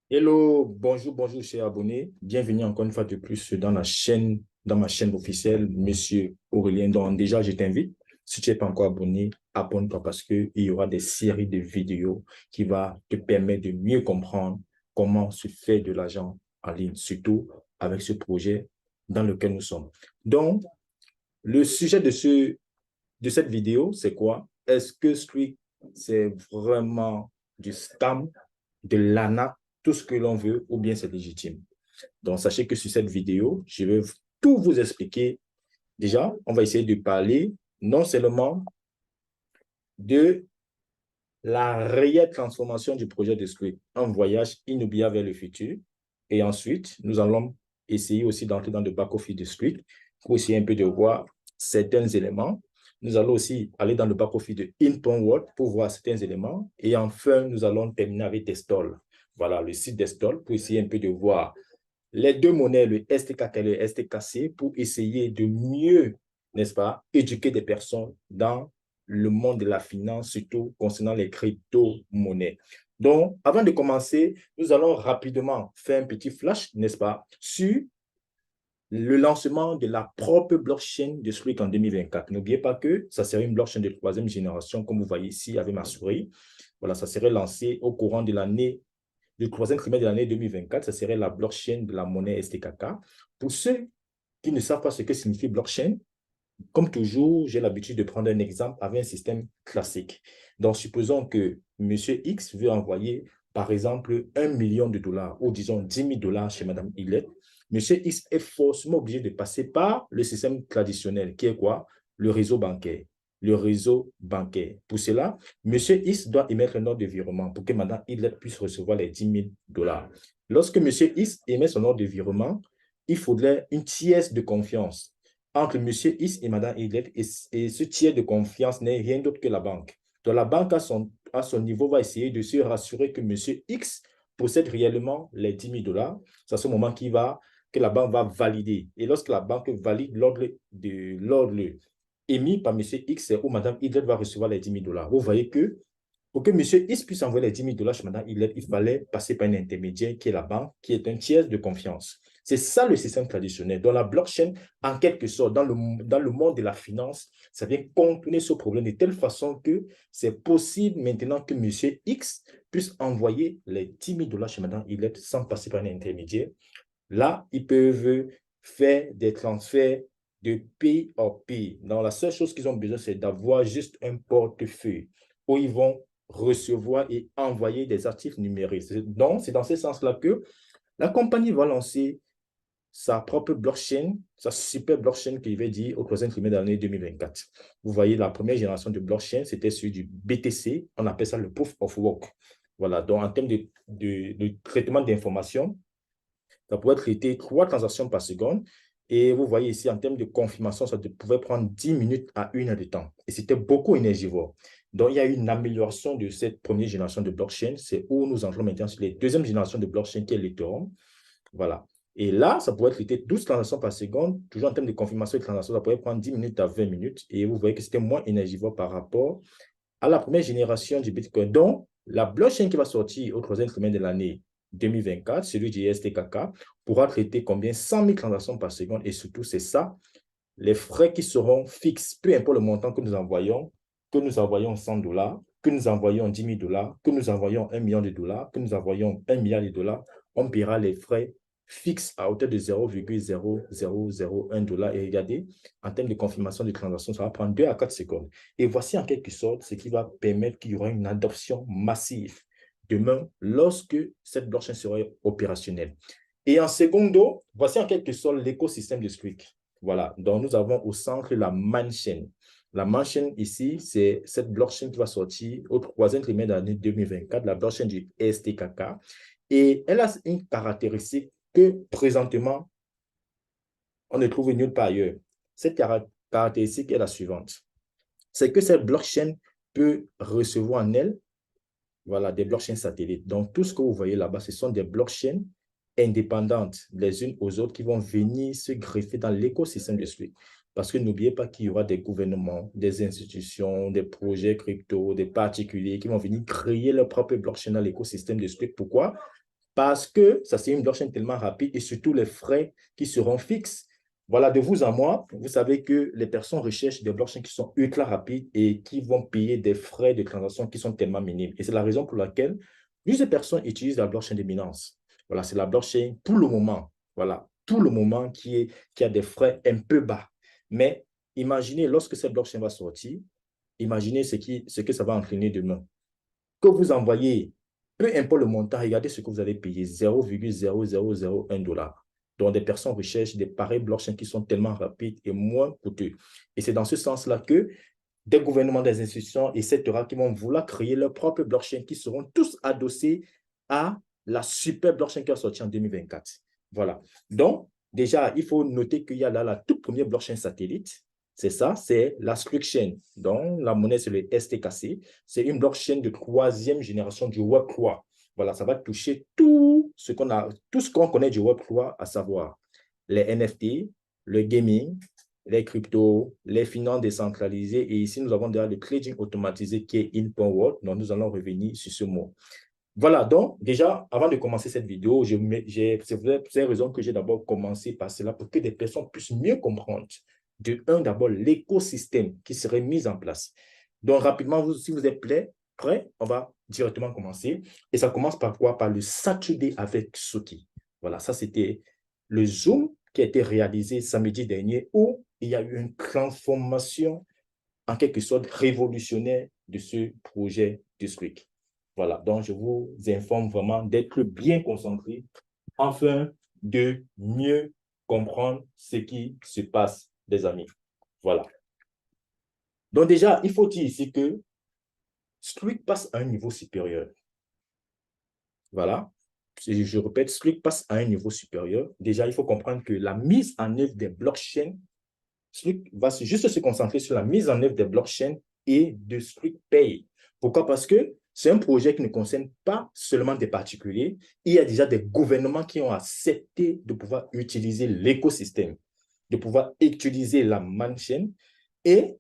Hello, bonjour, bonjour, chers abonnés. Bienvenue encore une fois de plus dans dans ma chaîne officielle, Monsieur Aurélien. Donc, déjà, je t'invite, si tu n'es pas encore abonné, abonne-toi parce qu'il y aura des séries de vidéos qui vont te permettre de mieux comprendre comment se fait de l'argent en ligne, surtout avec ce projet dans lequel nous sommes. Donc, le sujet de cette vidéo, c'est quoi? Est-ce que Streak, c'est vraiment du scam, de l'arnaque, tout ce que l'on veut, ou bien c'est légitime? Donc, sachez que sur cette vidéo, je vais tout vous expliquer. Déjà, on va essayer de parler non seulement de la réelle transformation du projet de Squid, un voyage inoubliable vers le futur. Et ensuite, nous allons essayer aussi d'entrer dans le back-office de Squid pour essayer un peu de voir certains éléments. Nous allons aussi aller dans le back-office de InPointWorld pour voir certains éléments. Et enfin, nous allons terminer avec Destol. Voilà, le site Destol pour essayer un peu de voir les deux monnaies, le STKK et le STKC, pour essayer de mieux, n'est-ce pas, éduquer des personnes dans le monde de la finance, surtout concernant les crypto-monnaies. Donc, avant de commencer, nous allons rapidement faire un petit flash, n'est-ce pas, sur le lancement de la propre blockchain de Squid en 2024. N'oubliez pas que ça serait une blockchain de troisième génération, comme vous voyez ici avec ma souris. Voilà, ça serait lancé au courant de l'année du troisième trimestre de l'année 2024, ça serait la blockchain de la monnaie STKK. Pour ceux qui ne savent pas ce que signifie blockchain, comme toujours, j'ai l'habitude de prendre un exemple avec un système classique. Donc, supposons que M. X veut envoyer, par exemple, 1 million de dollars ou disons 10 000 dollars chez Mme Y. M. X est forcément obligé de passer par le système traditionnel, qui est quoi? Le réseau bancaire. Le réseau bancaire. Pour cela, M. X doit émettre un ordre de virement pour que Mme Y puisse recevoir les 10 000 dollars. Lorsque M. X émet son ordre de virement, il faudrait une tiers de confiance entre Monsieur X et Madame Y, et ce tiers de confiance n'est rien d'autre que la banque. Donc, la banque, à son niveau, va essayer de se rassurer que Monsieur X possède réellement les 10 000 dollars. C'est à ce moment que la banque va valider. Et lorsque la banque valide l'ordre émis par Monsieur X, où Madame Y va recevoir les 10 000 dollars. Vous voyez que pour que Monsieur X puisse envoyer les 10 000 dollars chez Madame Y, il fallait passer par un intermédiaire qui est la banque, qui est un tiers de confiance. C'est ça le système traditionnel. Dans la blockchain, en quelque sorte, dans le monde de la finance, ça vient contourner ce problème de telle façon que c'est possible maintenant que Monsieur X puisse envoyer les 10 000 dollars chez Madame Y sans passer par un intermédiaire. Là, ils peuvent faire des transferts de pays en pays. Donc, la seule chose qu'ils ont besoin, c'est d'avoir juste un portefeuille où ils vont recevoir et envoyer des actifs numériques. Donc, c'est dans ce sens-là que la compagnie va lancer sa propre blockchain, sa super blockchain qui veut dire au troisième trimestre de l'année 2024. Vous voyez, la première génération de blockchain, c'était sur du BTC, on appelle ça le Proof of Work. Voilà, donc en termes de traitement d'informations, ça pouvait traiter 3 transactions par seconde. Et vous voyez ici, en termes de confirmation, ça pouvait prendre 10 minutes à 1 heure de temps. Et c'était beaucoup énergivore. Donc, il y a eu une amélioration de cette première génération de blockchain. C'est où nous entrons maintenant sur la deuxième génération de blockchain qui est l'Ethereum. Voilà. Et là, ça pourrait traiter 12 transactions par seconde. Toujours en termes de confirmation de transactions, ça pourrait prendre 10 minutes à 20 minutes. Et vous voyez que c'était moins énergivore par rapport à la première génération du Bitcoin. Donc, la blockchain qui va sortir au troisième trimestre de l'année 2024, celui du STKK, pourra traiter combien? 100 000 transactions par seconde. Et surtout, c'est ça, les frais qui seront fixes, peu importe le montant que nous envoyons 100 dollars, que nous envoyons 10 000 dollars, que nous envoyons 1 million de dollars, que nous envoyons 1 milliard de dollars, on paiera les frais fixes à hauteur de 0,0001 dollar. Et regardez, en termes de confirmation de transaction, ça va prendre 2 à 4 secondes. Et voici en quelque sorte ce qui va permettre qu'il y aura une adoption massive demain lorsque cette blockchain sera opérationnelle. Et en secondo, voici en quelque sorte l'écosystème de Squeak. Voilà, donc nous avons au centre la manchain. La manchain ici, c'est cette blockchain qui va sortir au troisième trimestre de l'année 2024, la blockchain du STKK. Et elle a une caractéristique que présentement, on ne trouve nulle part ailleurs. Cette caractéristique est la suivante. C'est que cette blockchain peut recevoir en elle, voilà, des blockchains satellites. Donc, tout ce que vous voyez là-bas, ce sont des blockchains indépendantes les unes aux autres qui vont venir se greffer dans l'écosystème de Swift. Parce que n'oubliez pas qu'il y aura des gouvernements, des institutions, des projets crypto, des particuliers qui vont venir créer leur propre blockchain dans l'écosystème de Swift. Pourquoi? parce que ça, c'est une blockchain tellement rapide et surtout les frais qui seront fixes. Voilà, de vous à moi, vous savez que les personnes recherchent des blockchains qui sont ultra rapides et qui vont payer des frais de transaction qui sont tellement minimes. Et c'est la raison pour laquelle plusieurs personnes utilisent la blockchain de Binance. Voilà, c'est la blockchain pour le moment. Voilà, pour le moment qui a des frais un peu bas. Mais imaginez, lorsque cette blockchain va sortir, imaginez ce que ça va entraîner demain. Que vous envoyez, peu importe le montant, regardez ce que vous allez payer, 0,0001 $. Donc, des personnes recherchent des pareils blockchains qui sont tellement rapides et moins coûteux. Et c'est dans ce sens-là que des gouvernements, des institutions, etc., qui vont vouloir créer leurs propres blockchains qui seront tous adossés à la super blockchain qui est sortie en 2024. Voilà. Donc, déjà, il faut noter qu'il y a là la toute première blockchain satellite. C'est ça, c'est la Struction. Donc, la monnaie, c'est le STKC. C'est une blockchain de troisième génération du Web3. Voilà, ça va toucher tout ce qu'on connaît du Web3, à savoir les NFT, le gaming, les cryptos, les finances décentralisées. Et ici, nous avons déjà le trading automatisé qui est InPower. Donc, nous allons revenir sur ce mot. Voilà, donc déjà, avant de commencer cette vidéo, c'est pour ces raisons que j'ai d'abord commencé par cela pour que des personnes puissent mieux comprendre. De un, d'abord, l'écosystème qui serait mis en place. Donc, rapidement, si vous êtes prêts, on va directement commencer. Et ça commence par quoi? Par le Saturday avec Suki. Voilà, ça c'était le Zoom qui a été réalisé samedi dernier où il y a eu une transformation en quelque sorte révolutionnaire de ce projet de Squeak. Voilà, donc je vous informe vraiment d'être bien concentré afin de mieux comprendre ce qui se passe, les amis. Voilà. Donc déjà, il faut dire ici que Squeak passe à un niveau supérieur. Voilà. Je répète, Squeak passe à un niveau supérieur. Déjà, il faut comprendre que la mise en œuvre des blockchains, Squeak va juste se concentrer sur la mise en œuvre des blockchains et de Squeak Pay. Pourquoi? Parce que c'est un projet qui ne concerne pas seulement des particuliers. Il y a déjà des gouvernements qui ont accepté de pouvoir utiliser l'écosystème, de pouvoir utiliser la main chain. Et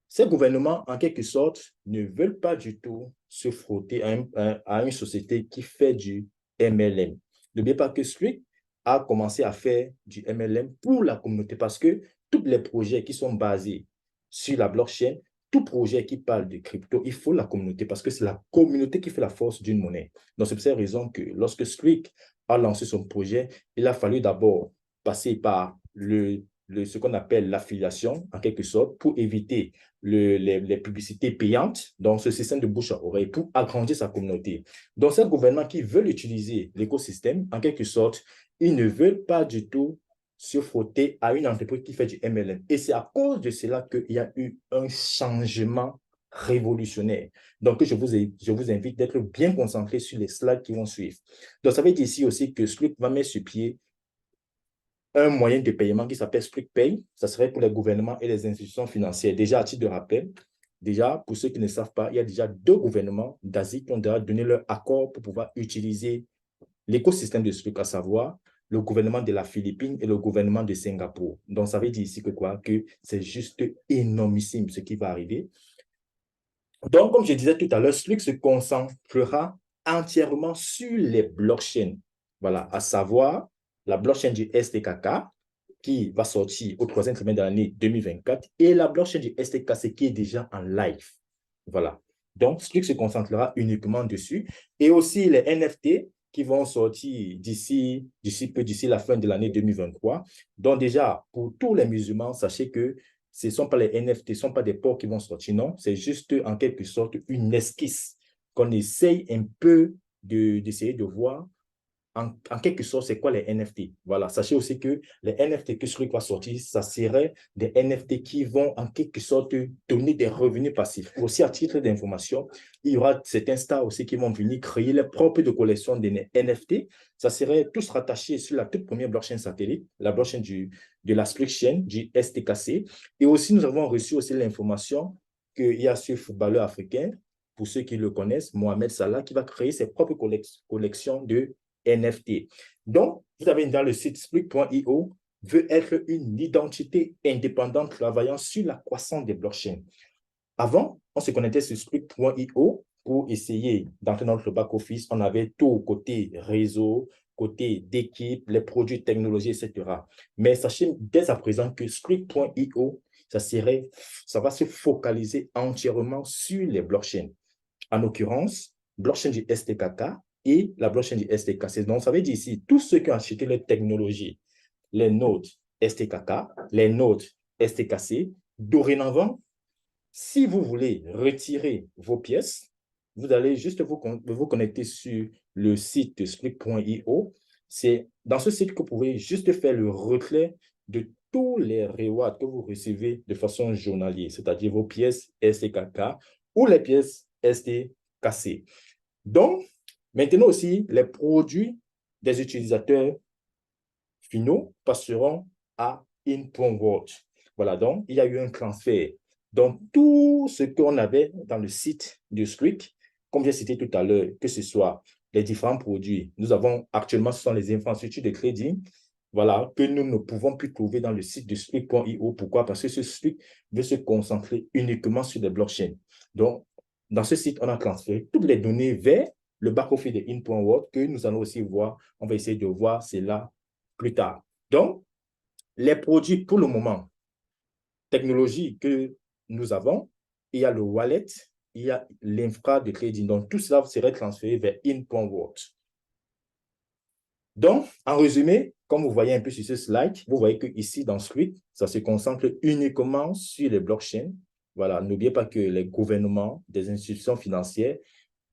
ces gouvernements, en quelque sorte, ne veulent pas du tout se frotter à une société qui fait du MLM. N'oubliez pas que Squeak a commencé à faire du MLM pour la communauté parce que tous les projets qui sont basés sur la blockchain, tout projet qui parle de crypto, il faut la communauté parce que c'est la communauté qui fait la force d'une monnaie. Donc, c'est pour cette raison que lorsque Squeak a lancé son projet, il a fallu d'abord passer par ce qu'on appelle l'affiliation, en quelque sorte, pour éviter les publicités payantes, donc ce système de bouche à oreille, pour agrandir sa communauté. Donc, ces gouvernements qui veulent utiliser l'écosystème, en quelque sorte, ils ne veulent pas du tout se frotter à une entreprise qui fait du MLM. Et c'est à cause de cela qu'il y a eu un changement révolutionnaire. Donc, je vous invite d'être bien concentré sur les slides qui vont suivre. Donc, ça veut dire ici aussi que Squeak va mettre sur pied un moyen de paiement qui s'appelle Squeak Pay. Ça serait pour les gouvernements et les institutions financières. Déjà, à titre de rappel, déjà, pour ceux qui ne savent pas, il y a déjà 2 gouvernements d'Asie qui ont déjà donné leur accord pour pouvoir utiliser l'écosystème de Squeak, à savoir le gouvernement de la Philippine et le gouvernement de Singapour. Donc, ça veut dire ici que quoi? Que c'est juste énormissime ce qui va arriver. Donc, comme je disais tout à l'heure, Squeak se concentrera entièrement sur les blockchains. Voilà, à savoir la blockchain du STKK qui va sortir au 3e trimestre de l'année 2024 et la blockchain du STKC qui est déjà en live. Voilà. Donc, Squeak se concentrera uniquement dessus. Et aussi les NFT qui vont sortir d'ici la fin de l'année 2023. Donc, déjà, pour tous les musulmans, sachez que ce ne sont pas les NFT, ce ne sont pas des ports qui vont sortir, non. C'est juste en quelque sorte une esquisse qu'on essaye un peu d'essayer de voir en quelque sorte, c'est quoi les NFT? Voilà, sachez aussi que les NFT que Squeak va sortir, ça serait des NFT qui vont en quelque sorte donner des revenus passifs. Aussi, à titre d'information, il y aura certains stars aussi qui vont venir créer leurs propres collections de NFT. Ça serait tous rattachés sur la toute première blockchain satellite, la blockchain de la Squeak Chain, du STKC. Et aussi, nous avons reçu aussi l'information qu'il y a ce footballeur africain, pour ceux qui le connaissent, Mohamed Salah, qui va créer ses propres collections de NFT. Donc, vous avez dans le site Squeak.io veut être une identité indépendante travaillant sur la croissance des blockchains. Avant, on se connectait sur Squeak.io pour essayer d'entrer dans notre back-office, on avait tout côté réseau, côté d'équipe, les produits, technologies, etc. Mais sachez dès à présent que Streak.io, ça va se focaliser entièrement sur les blockchains. En l'occurrence, blockchain du STKK et la blockchain du STKC. Donc, ça veut dire ici, tous ceux qui ont acheté les technologies, les nodes STKK, les nodes STKC, dorénavant, si vous voulez retirer vos pièces, vous allez juste vous connecter sur le site Split.io. C'est dans ce site que vous pouvez juste faire le retrait de tous les rewards que vous recevez de façon journalière, c'est-à-dire vos pièces STKK ou les pièces STKC. Donc, maintenant aussi, les produits des utilisateurs finaux passeront à in.world. Voilà, donc il y a eu un transfert. Donc, tout ce qu'on avait dans le site de Streak, comme j'ai cité tout à l'heure, que ce soit les différents produits, nous avons actuellement, ce sont les infrastructures de crédit, voilà, que nous ne pouvons plus trouver dans le site de Streak.io. Pourquoi? Parce que ce Streak veut se concentrer uniquement sur les blockchains. Donc, dans ce site, on a transféré toutes les données vers le back-office de in.world que nous allons aussi voir. On va essayer de voir cela plus tard. Donc, les produits pour le moment, technologie que nous avons, il y a le wallet, il y a l'infra de crédit. Donc, tout cela serait transféré vers in.world. Donc, en résumé, comme vous voyez un peu sur ce slide, vous voyez que ici dans Streak, ça se concentre uniquement sur les blockchains. Voilà, n'oubliez pas que les gouvernements, des institutions financières,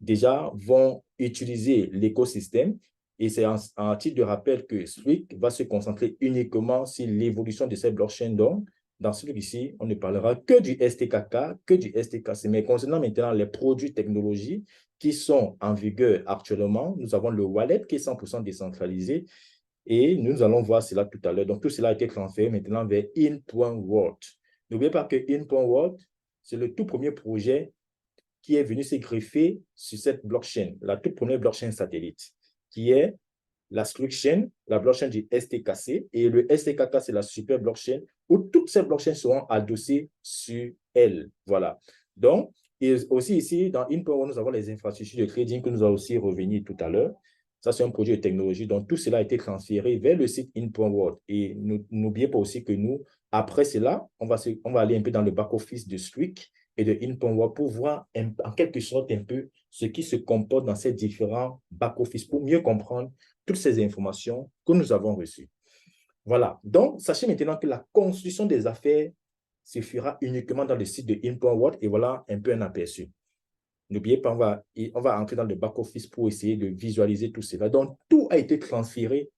déjà vont utiliser l'écosystème. Et c'est en titre de rappel que Streak va se concentrer uniquement sur l'évolution de ces blockchains. Donc, dans celui-ci, on ne parlera que du STKK, que du STKC. Mais concernant maintenant les produits technologies qui sont en vigueur actuellement, nous avons le wallet qui est 100% décentralisé. Et nous allons voir cela tout à l'heure. Donc, tout cela a été transféré maintenant vers in.world. N'oubliez pas que in.world, c'est le tout premier projet qui est venu se greffer sur cette blockchain, la toute première blockchain satellite, qui est la Streak Chain, la blockchain du STKC, et le STKK, c'est la super blockchain, où toutes ces blockchains seront adossées sur elle. Voilà. Donc, et aussi ici, dans InPower, nous avons les infrastructures de trading que nous allons aussi revenir tout à l'heure. Ça, c'est un projet de technologie. Donc, tout cela a été transféré vers le site in.world. Et n'oubliez pas aussi que nous, après cela, on va aller un peu dans le back-office de Streak et de in.world pour voir en quelque sorte un peu ce qui se comporte dans ces différents back-office pour mieux comprendre toutes ces informations que nous avons reçues. Voilà. Donc, sachez maintenant que la construction des affaires se fera uniquement dans le site de in.world et voilà un peu un aperçu. N'oubliez pas, on va entrer dans le back-office pour essayer de visualiser tout cela. Donc, tout a été transféré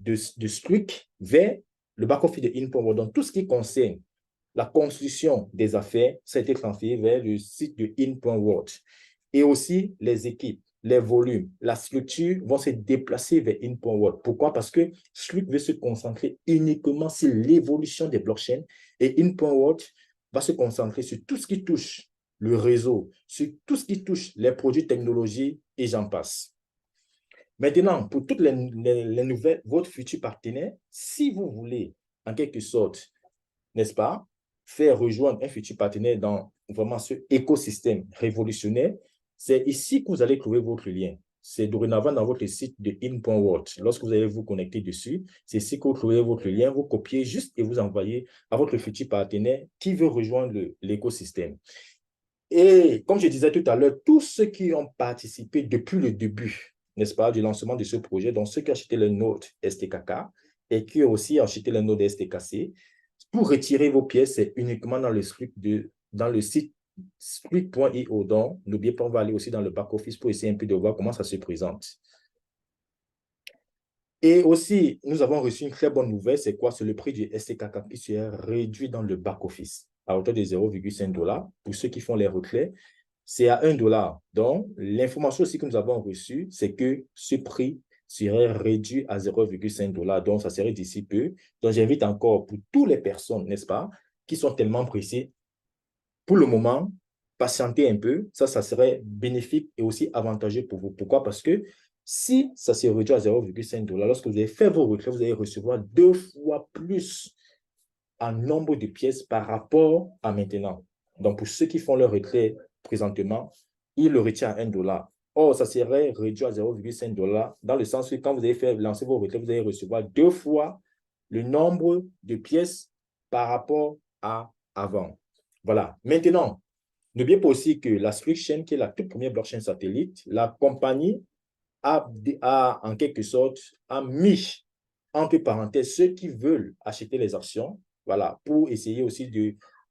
de Streak vers le back-office de in.world. Donc, tout ce qui concerne la construction des affaires, ça a été transféré vers le site de in.world. Et aussi, les équipes, les volumes, la structure vont se déplacer vers in.world. Pourquoi? Parce que Streak veut se concentrer uniquement sur l'évolution des blockchains et in.world va se concentrer sur tout ce qui touche le réseau, sur tout ce qui touche les produits technologiques et j'en passe. Maintenant, pour toutes les nouvelles, votre futur partenaire, si vous voulez, en quelque sorte, n'est-ce pas, faire rejoindre un futur partenaire dans vraiment ce écosystème révolutionnaire, c'est ici que vous allez trouver votre lien. C'est dorénavant dans votre site de in.world. Lorsque vous allez vous connecter dessus, c'est ici que vous trouvez votre lien, vous copiez juste et vous envoyez à votre futur partenaire qui veut rejoindre l'écosystème. Et comme je disais tout à l'heure, tous ceux qui ont participé depuis le début, n'est-ce pas, du lancement de ce projet, donc ceux qui ont acheté le node STKK et qui ont aussi acheté le node STKC, pour retirer vos pièces, c'est uniquement dans le site Streak.io. Donc, n'oubliez pas, on va aller aussi dans le back-office pour essayer un peu de voir comment ça se présente. Et aussi, nous avons reçu une très bonne nouvelle, c'est quoi? C'est le prix du STKK qui sera réduit dans le back-office à hauteur de 0,5 $ pour ceux qui font les retraits. C'est à 1 $. Donc, l'information aussi que nous avons reçue, c'est que ce prix serait réduit à 0,5 $. Donc, ça serait d'ici peu. Donc, j'invite encore pour toutes les personnes, n'est-ce pas, qui sont tellement pressées, pour le moment, patienter un peu. Ça serait bénéfique et aussi avantageux pour vous. Pourquoi? Parce que si ça se réduit à 0,5 $, lorsque vous avez fait vos retraits, vous allez recevoir 2 fois plus en nombre de pièces par rapport à maintenant. Donc, pour ceux qui font leur retrait présentement, il le retient à 1 dollar. Or, ça serait réduit à 0,5 dollars dans le sens que quand vous allez lancer vos retraits, vous allez recevoir 2 fois le nombre de pièces par rapport à avant. Voilà. Maintenant, n'oubliez pas aussi que la Slickchain, qui est la toute première blockchain satellite, la compagnie a en quelque sorte a mis entre parenthèses ceux qui veulent acheter les actions, voilà, pour essayer aussi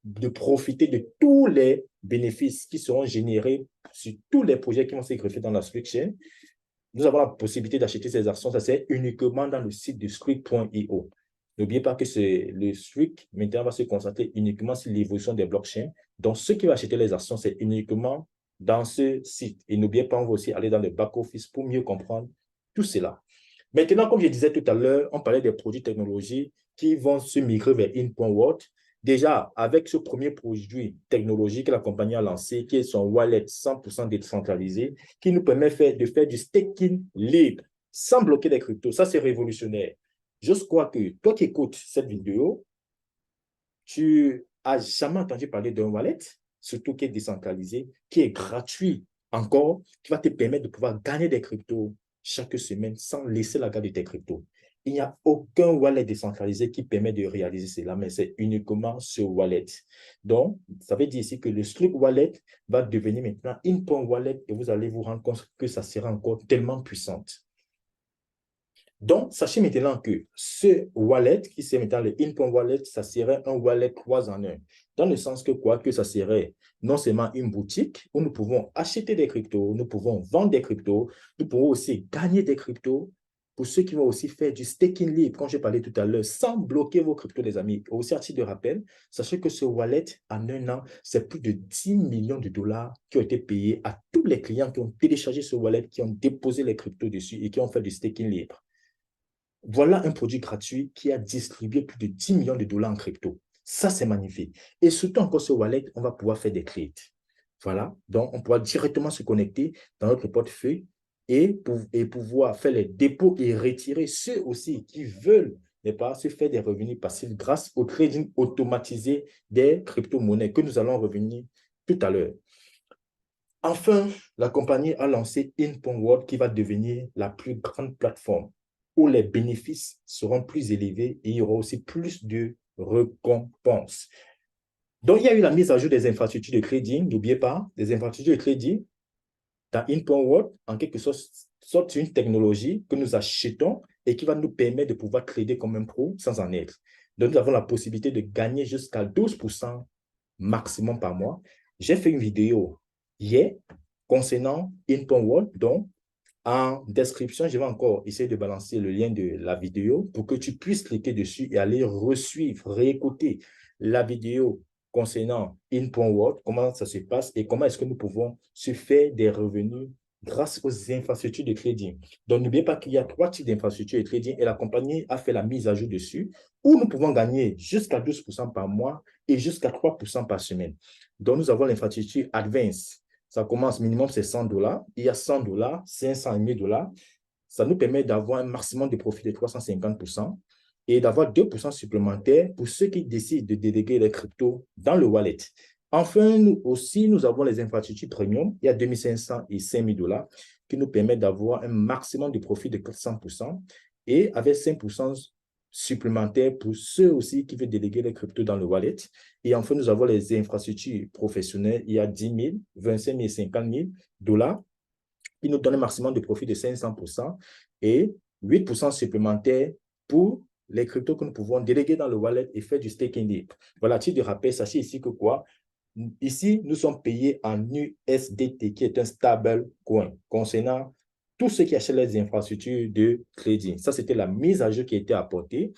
de profiter de tous les bénéfices qui seront générés sur tous les projets qui vont se greffer dans la Slickchain. Nous avons la possibilité d'acheter ces actions, ça c'est uniquement dans le site de Slick.io. N'oubliez pas que le Slick maintenant va se concentrer uniquement sur l'évolution des blockchains. Donc, ceux qui vont acheter les actions, c'est uniquement dans ce site. Et n'oubliez pas, on va aussi aller dans le back-office pour mieux comprendre tout cela. Maintenant, comme je disais tout à l'heure, on parlait des produits technologiques qui vont se migrer vers In.World. Déjà, avec ce premier produit technologique que la compagnie a lancé, qui est son wallet 100% décentralisé, qui nous permet de faire du staking libre sans bloquer les cryptos. Ça, c'est révolutionnaire. Je crois que toi qui écoutes cette vidéo, tu n'as jamais entendu parler d'un wallet, surtout qui est décentralisé, qui est gratuit encore, qui va te permettre de pouvoir gagner des cryptos chaque semaine sans laisser la garde de tes cryptos. Il n'y a aucun wallet décentralisé qui permet de réaliser cela, mais c'est uniquement ce wallet. Donc, ça veut dire ici que le Slick Wallet va devenir maintenant In.Wallet et vous allez vous rendre compte que ça sera encore tellement puissante. Donc, sachez maintenant que ce wallet, qui c'est maintenant le In.Wallet, ça serait un wallet 3 en 1. Dans le sens que quoi? Que ça serait non seulement une boutique où nous pouvons acheter des cryptos, nous pouvons vendre des cryptos, nous pouvons aussi gagner des cryptos pour ceux qui vont aussi faire du staking libre, comme j'ai parlé tout à l'heure, sans bloquer vos cryptos, les amis. Aussi, à titre de rappel, sachez que ce wallet, en 1 an, c'est plus de 10 millions de dollars qui ont été payés à tous les clients qui ont téléchargé ce wallet, qui ont déposé les cryptos dessus et qui ont fait du staking libre. Voilà un produit gratuit qui a distribué plus de 10 millions de dollars en crypto. Ça, c'est magnifique. Et surtout encore ce wallet, on va pouvoir faire des trades. Voilà, donc on pourra directement se connecter dans notre portefeuille et pouvoir faire les dépôts et retirer ceux aussi qui veulent pas, se faire des revenus passifs grâce au trading automatisé des crypto-monnaies que nous allons revenir tout à l'heure. Enfin, la compagnie a lancé In.World qui va devenir la plus grande plateforme où les bénéfices seront plus élevés et il y aura aussi plus de récompenses. Donc, il y a eu la mise à jour des infrastructures de trading. N'oubliez pas, les infrastructures de trading, dans In.World, en quelque sorte, c'est une technologie que nous achetons et qui va nous permettre de pouvoir trader comme un pro sans en être. Donc, nous avons la possibilité de gagner jusqu'à 12% maximum par mois. J'ai fait une vidéo hier concernant In.World. Donc, en description, je vais encore essayer de balancer le lien de la vidéo pour que tu puisses cliquer dessus et aller resuivre, réécouter la vidéo concernant In.World, comment ça se passe et comment est-ce que nous pouvons se faire des revenus grâce aux infrastructures de trading. Donc, n'oubliez pas qu'il y a 3 types d'infrastructures de trading et la compagnie a fait la mise à jour dessus où nous pouvons gagner jusqu'à 12% par mois et jusqu'à 3% par semaine. Donc, nous avons l'infrastructure Advance. Ça commence minimum, c'est 100 dollars. Il y a 100 dollars, 500 et 1000 dollars. Ça nous permet d'avoir un maximum de profit de 350% et d'avoir 2% supplémentaires pour ceux qui décident de déléguer les cryptos dans le wallet. Enfin, nous avons les infrastructures premium. Il y a 2500 et 5000 dollars qui nous permettent d'avoir un maximum de profit de 400% et avec 5% supplémentaires pour ceux aussi qui veulent déléguer les cryptos dans le wallet. Et enfin, nous avons les infrastructures professionnelles. Il y a 10 000, 25 000 et 50 000 dollars qui nous donnent un maximum de profit de 500% et 8% supplémentaires pour les cryptos que nous pouvons déléguer dans le wallet et faire du staking libre. Voilà, à titre de rappel, sachez ici que quoi? Ici, nous sommes payés en USDT, qui est un stable coin, concernant tous ceux qui achètent les infrastructures de trading. Ça, c'était la mise à jour qui a été apportée.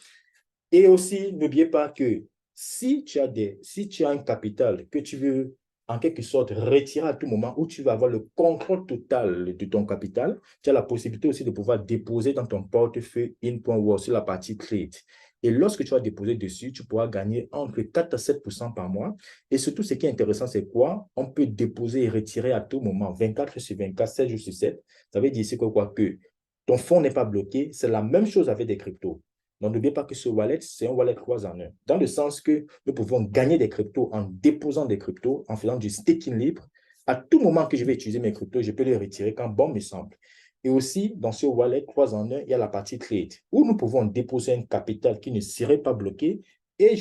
Et aussi, n'oubliez pas que si tu as un capital que tu veux en quelque sorte retirer à tout moment, où tu vas avoir le contrôle total de ton capital, tu as la possibilité aussi de pouvoir déposer dans ton portefeuille In.World sur la partie trade. Et lorsque tu vas déposer dessus, tu pourras gagner entre 4 à 7% par mois. Et surtout, ce qui est intéressant, c'est quoi? On peut déposer et retirer à tout moment, 24 sur 24, 7 jours sur 7. Ça veut dire ici que quoi? Que ton fonds n'est pas bloqué. C'est la même chose avec des cryptos. Donc, n'oubliez pas que ce wallet, c'est un wallet 3 en 1. Dans le sens que nous pouvons gagner des cryptos en déposant des cryptos, en faisant du staking libre À tout moment que je vais utiliser mes cryptos, je peux les retirer quand bon me semble. Et aussi, dans ce wallet 3 en 1, il y a la partie trade où nous pouvons déposer un capital qui ne serait pas bloqué et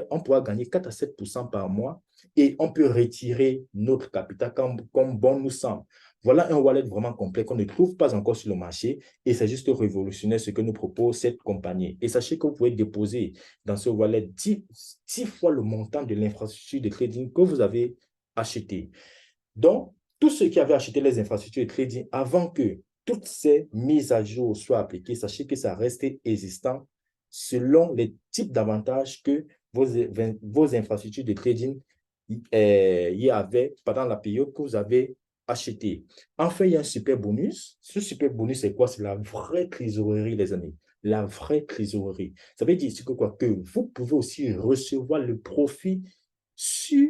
on pourra gagner 4 à 7% par mois et on peut retirer notre capital comme bon nous semble. Voilà un wallet vraiment complet qu'on ne trouve pas encore sur le marché et c'est juste révolutionnaire ce que nous propose cette compagnie. Et sachez que vous pouvez déposer dans ce wallet 10 fois le montant de l'infrastructure de trading que vous avez acheté. Donc, tous ceux qui avaient acheté les infrastructures de trading avant que toutes ces mises à jour soient appliquées, sachez que ça reste existant selon les types d'avantages que vos infrastructures de trading y avaient pendant la période que vous avez acheté. Enfin, il y a un super bonus. Ce super bonus, c'est quoi? C'est la vraie trésorerie, les amis. La vraie trésorerie. Ça veut dire que quoi? Que vous pouvez aussi recevoir le profit sur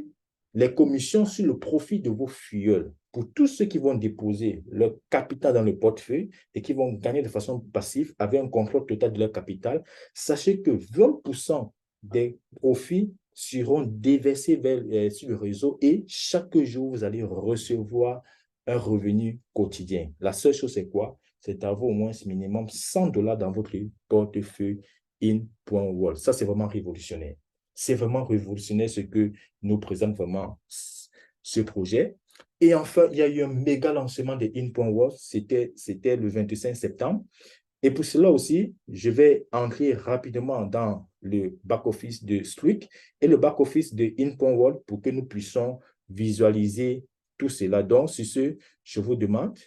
les commissions sur le profit de vos filleuls. Pour tous ceux qui vont déposer leur capital dans le portefeuille et qui vont gagner de façon passive avec un contrôle total de leur capital, sachez que 20% des profits seront déversés sur le réseau et chaque jour, vous allez recevoir un revenu quotidien. La seule chose, c'est quoi? C'est d'avoir au moins minimum $100 dans votre portefeuille in.world. Ça, c'est vraiment révolutionnaire. C'est vraiment révolutionnaire ce que nous présente vraiment ce projet. Et enfin, il y a eu un méga lancement de In.world. C'était le 25 septembre. Et pour cela aussi, je vais entrer rapidement dans le back-office de Streak et le back-office de In.world pour que nous puissions visualiser tout cela. Donc, sur ce, je vous demande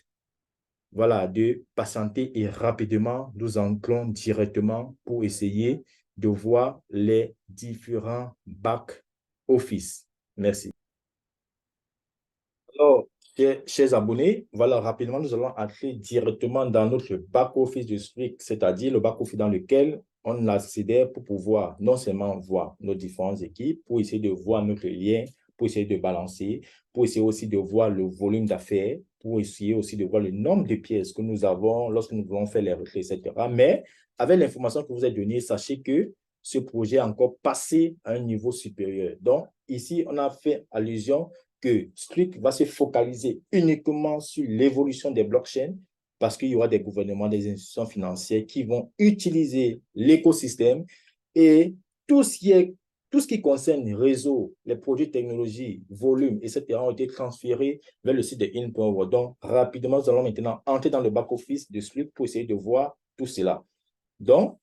voilà, de patienter et rapidement, nous entrons directement pour essayer de voir les différents back-office. Merci. Alors, chers abonnés, voilà, rapidement, nous allons entrer directement dans notre back-office de Streak, c'est-à-dire le back-office dans lequel on accède pour pouvoir non seulement voir nos différentes équipes, pour essayer de voir notre lien, pour essayer de balancer, pour essayer aussi de voir le volume d'affaires, pour essayer aussi de voir le nombre de pièces que nous avons lorsque nous voulons faire les retraits, etc. Mais avec l'information que vous avez donnée, sachez que ce projet est encore passé à un niveau supérieur. Donc, ici, on a fait allusion que Streak va se focaliser uniquement sur l'évolution des blockchains parce qu'il y aura des gouvernements, des institutions financières qui vont utiliser l'écosystème et tout ce qui concerne réseau, les produits, technologies, volume, etc. ont été transférés vers le site de In.world. Donc, rapidement, nous allons maintenant entrer dans le back-office de Streak pour essayer de voir tout cela. Donc,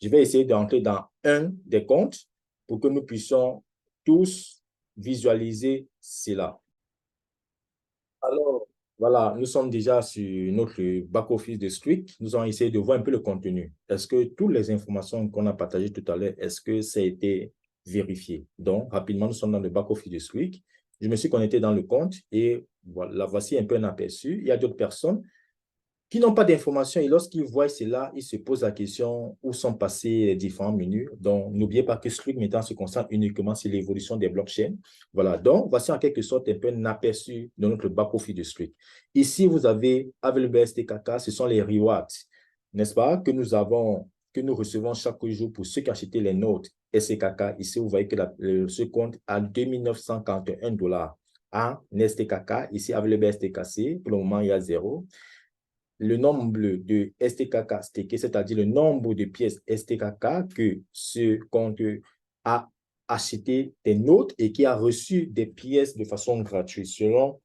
je vais essayer d'entrer dans un des comptes pour que nous puissions tous visualiser cela. Alors, voilà, nous sommes déjà sur notre back-office de Streak. Nous allons essayer de voir un peu le contenu. Est-ce que toutes les informations qu'on a partagées tout à l'heure, est-ce que ça a été vérifié? Donc, rapidement, nous sommes dans le back-office de Streak. Je me suis connecté dans le compte et voilà, voici un peu un aperçu. Il y a d'autres personnes qui n'ont pas d'informations et lorsqu'ils voient cela, ils se posent la question où sont passés les différents menus. Donc, n'oubliez pas que Streak maintenant se concentre uniquement sur l'évolution des blockchains. Voilà, donc voici en quelque sorte un peu un aperçu de notre back-office de Streak. Ici, vous avez avec le BSTKK, ce sont les rewards, n'est-ce pas, que nous recevons chaque jour pour ceux qui achètent les notes STKK. Ici, vous voyez que ce compte a $2 941 en STKK. Ici, avec le BSTKC, pour le moment, il y a 0. Le nombre de STKK stakés, c'est-à-dire le nombre de pièces STKK que ce compte a acheté des notes et qui a reçu des pièces de façon gratuite selon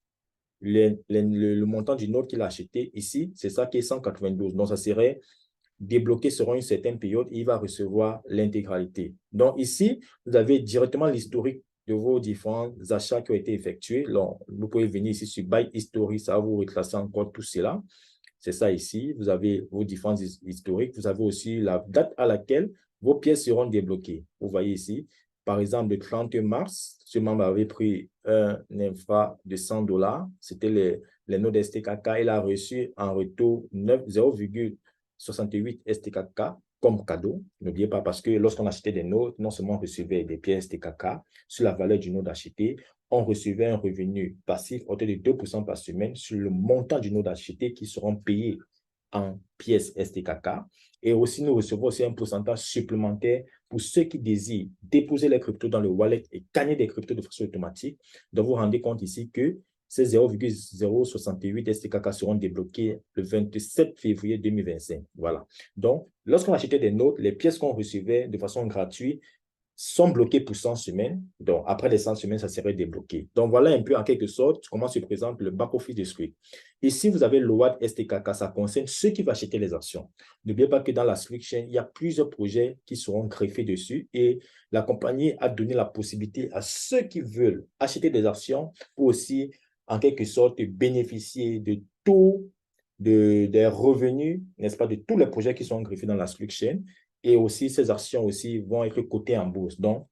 le montant du note qu'il a acheté. Ici, c'est ça qui est 192. Donc, ça serait débloqué sur une certaine période et il va recevoir l'intégralité. Donc, ici, vous avez directement l'historique de vos différents achats qui ont été effectués. Donc, vous pouvez venir ici sur Buy History, ça va vous retracer encore tout cela. C'est ça ici. Vous avez vos différents historiques. Vous avez aussi la date à laquelle vos pièces seront débloquées. Vous voyez ici, par exemple, le 30 mars, ce membre avait pris un infra de $100. C'était les notes STKK. Il a reçu en retour 0,68 STKK comme cadeau. N'oubliez pas parce que lorsqu'on achetait des notes, non seulement on recevait des pièces STKK sur la valeur du note acheté, on recevait un revenu passif autour de 2% par semaine sur le montant du note acheté qui seront payés en pièces STKK. Et aussi, nous recevons aussi un pourcentage supplémentaire pour ceux qui désirent déposer les cryptos dans le wallet et gagner des cryptos de façon automatique. Donc, vous vous rendez compte ici que Ces 0,068 STKK seront débloqués le 27 février 2025. Voilà. Donc, lorsqu'on achetait des notes, les pièces qu'on recevait de façon gratuite sont bloquées pour 100 semaines. Donc, après les 100 semaines, ça serait débloqué. Donc, voilà un peu en quelque sorte comment se présente le back-office de Squid. Ici, vous avez l'OAD STKK, ça concerne ceux qui vont acheter les actions. N'oubliez pas que dans la Squid Chain, il y a plusieurs projets qui seront greffés dessus et la compagnie a donné la possibilité à ceux qui veulent acheter des actions pour aussi, en quelque sorte, bénéficier de tout des revenus, n'est-ce pas, de tous les projets qui sont greffés dans la Squid Chain. Et aussi, ces actions aussi vont être cotées en bourse. Donc,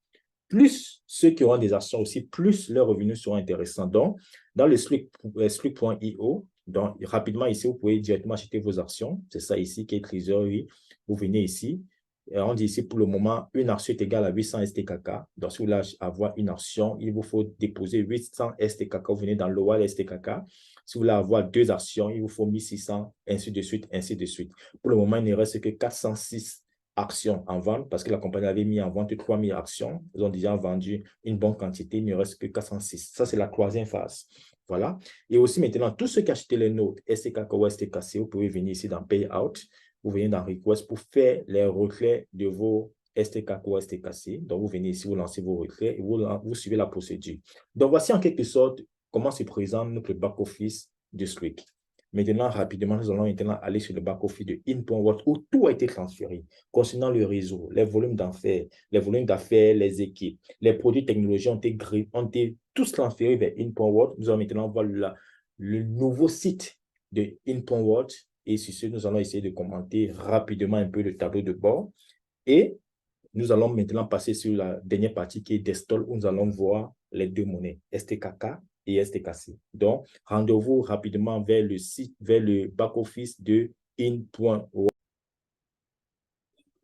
plus ceux qui auront des actions aussi, plus leurs revenus seront intéressants. Donc, dans le Slick.io, donc rapidement ici, vous pouvez directement acheter vos actions. C'est ça ici qui est Treasury. Vous venez ici. Et on dit ici, pour le moment, une action est égale à 800 STKK. Donc, si vous voulez avoir une action, il vous faut déposer 800 STKK. Vous venez dans l'OAL STKK. Si vous voulez avoir deux actions, il vous faut 1600, ainsi de suite, ainsi de suite. Pour le moment, il ne reste que 406 actions en vente parce que la compagnie avait mis en vente 3000 actions. Ils ont déjà vendu une bonne quantité. Il ne reste que 406. Ça, c'est la troisième phase. Voilà. Et aussi maintenant, tous ceux qui achètent les notes STKK ou STKC, vous pouvez venir ici dans Payout. Vous venez dans Request pour faire les retraits de vos STKK ou STKC. Donc, vous venez ici, vous lancez vos retraits et vous suivez la procédure. Donc, voici en quelque sorte comment se présente notre back-office de Slick. Maintenant, rapidement, nous allons maintenant aller sur le back-office de In.World où tout a été transféré concernant le réseau, les volumes d'affaires, les équipes, les produits technologiques ont été tous transférés vers In.World. Nous allons maintenant voir le nouveau site de In.World et sur ce, nous allons essayer de commenter rapidement un peu le tableau de bord et nous allons maintenant passer sur la dernière partie qui est Desktop où nous allons voir les deux monnaies, STKK et STKC. Donc, rendez-vous rapidement vers le site, vers le back-office de In.World.